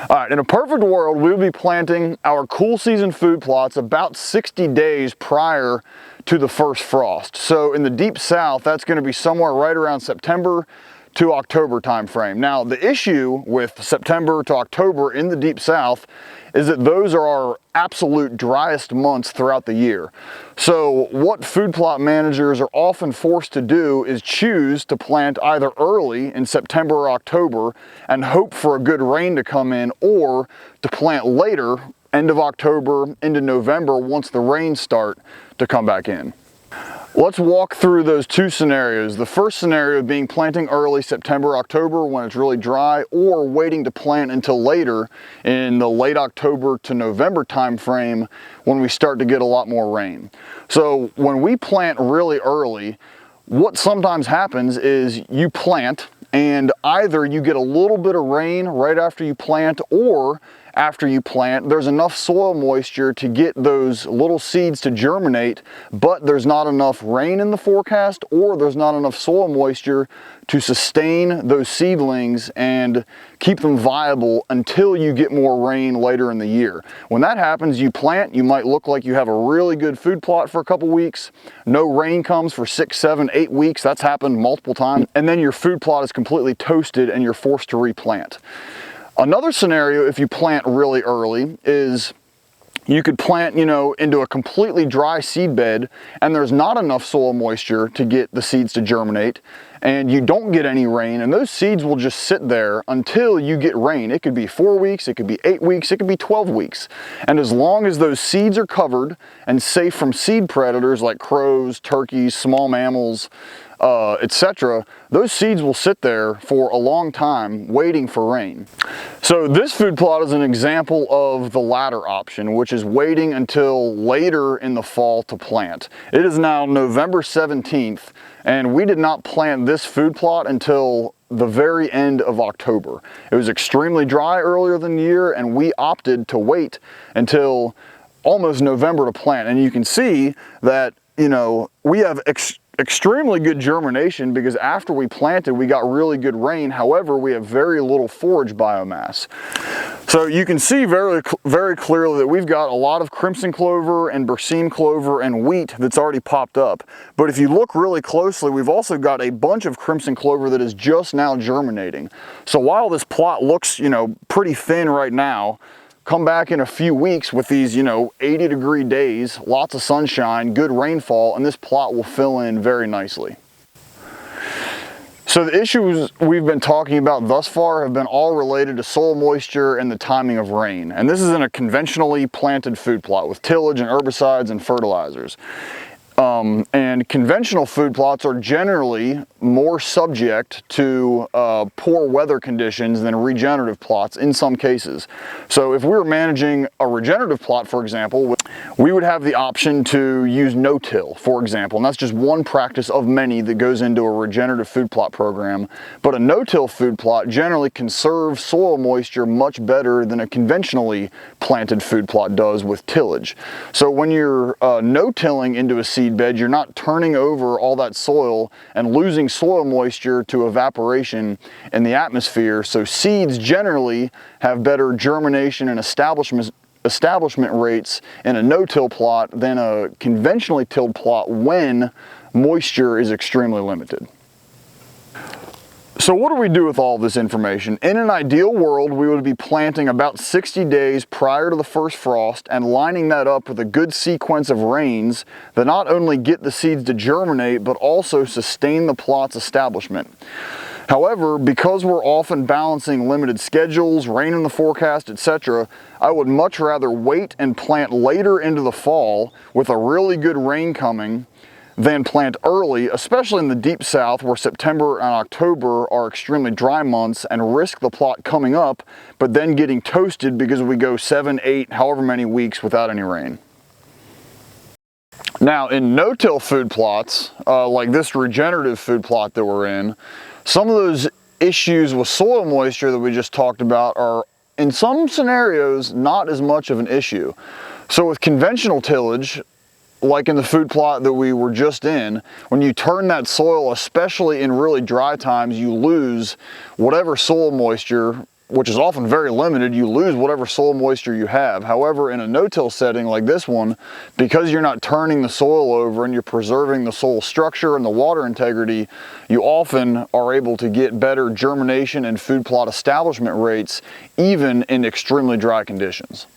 All right, in a perfect world, we would be planting our cool season food plots about 60 days prior to the first frost. So in the deep south, that's going to be somewhere right around September to October time frame. Now, the issue with September to October in the deep south is that those are our absolute driest months throughout the year. So what food plot managers are often forced to do is choose to plant either early in September or October and hope for a good rain to come in, or to plant later, end of October into November, once the rains start to come back in. Let's walk through those two scenarios. The first scenario being planting early September, October when it's really dry, or waiting to plant until later in the late October to November time frame when we start to get a lot more rain. So when we plant really early, what sometimes happens is you plant and either you get a little bit of rain right after you plant, or after you plant, there's enough soil moisture to get those little seeds to germinate, but there's not enough rain in the forecast, or there's not enough soil moisture to sustain those seedlings and keep them viable until you get more rain later in the year. When that happens, you plant, you might look like you have a really good food plot for a couple weeks, no rain comes for 6, 7, 8 weeks, that's happened multiple times, and then your food plot is completely toasted and you're forced to replant. Another scenario, if you plant really early, is you could plant, into a completely dry seed bed and there's not enough soil moisture to get the seeds to germinate, and you don't get any rain, and those seeds will just sit there until you get rain. It could be 4 weeks, it could be 8 weeks, it could be 12 weeks. And as long as those seeds are covered and safe from seed predators like crows, turkeys, small mammals, etc., those seeds will sit there for a long time waiting for rain. So this food plot is an example of the latter option, which is waiting until later in the fall to plant. It is now November 17th, and we did not plant this food plot until the very end of October. It was extremely dry earlier than the year, and we opted to wait until almost November to plant. And you can see that, we have extremely good germination, because after we planted we got really good rain. However, we have very little forage biomass. So you can see very clearly that we've got a lot of crimson clover and berseem clover and wheat that's already popped up. But if you look really closely, we've also got a bunch of crimson clover that is just now germinating. So while this plot looks, pretty thin right now, come back in a few weeks with these, 80-degree days, lots of sunshine, good rainfall, and this plot will fill in very nicely. So the issues we've been talking about thus far have been all related to soil moisture and the timing of rain. And this is in a conventionally planted food plot with tillage and herbicides and fertilizers. And conventional food plots are generally more subject to poor weather conditions than regenerative plots in some cases. So if we were managing a regenerative plot, for example, we would have the option to use no-till, for example, and that's just one practice of many that goes into a regenerative food plot program. But a no-till food plot generally conserves soil moisture much better than a conventionally planted food plot does with tillage. So when you're no-tilling into a seed bed, you're not turning over all that soil and losing soil moisture to evaporation in the atmosphere. So seeds generally have better germination and establishment rates in a no-till plot than a conventionally tilled plot when moisture is extremely limited. So what do we do with all this information? In an ideal world, we would be planting about 60 days prior to the first frost and lining that up with a good sequence of rains that not only get the seeds to germinate, but also sustain the plot's establishment. However, because we're often balancing limited schedules, rain in the forecast, etc., I would much rather wait and plant later into the fall with a really good rain coming than plant early, especially in the deep south where September and October are extremely dry months, and risk the plot coming up but then getting toasted because we go 7, 8, however many weeks without any rain. Now in no-till food plots, like this regenerative food plot that we're in, some of those issues with soil moisture that we just talked about are in some scenarios not as much of an issue. So with conventional tillage, like in the food plot that we were just in, when you turn that soil, especially in really dry times, you lose whatever soil moisture which is often very limited, you lose whatever soil moisture you have. However, in a no-till setting like this one, because you're not turning the soil over and you're preserving the soil structure and the water integrity, you often are able to get better germination and food plot establishment rates even in extremely dry conditions.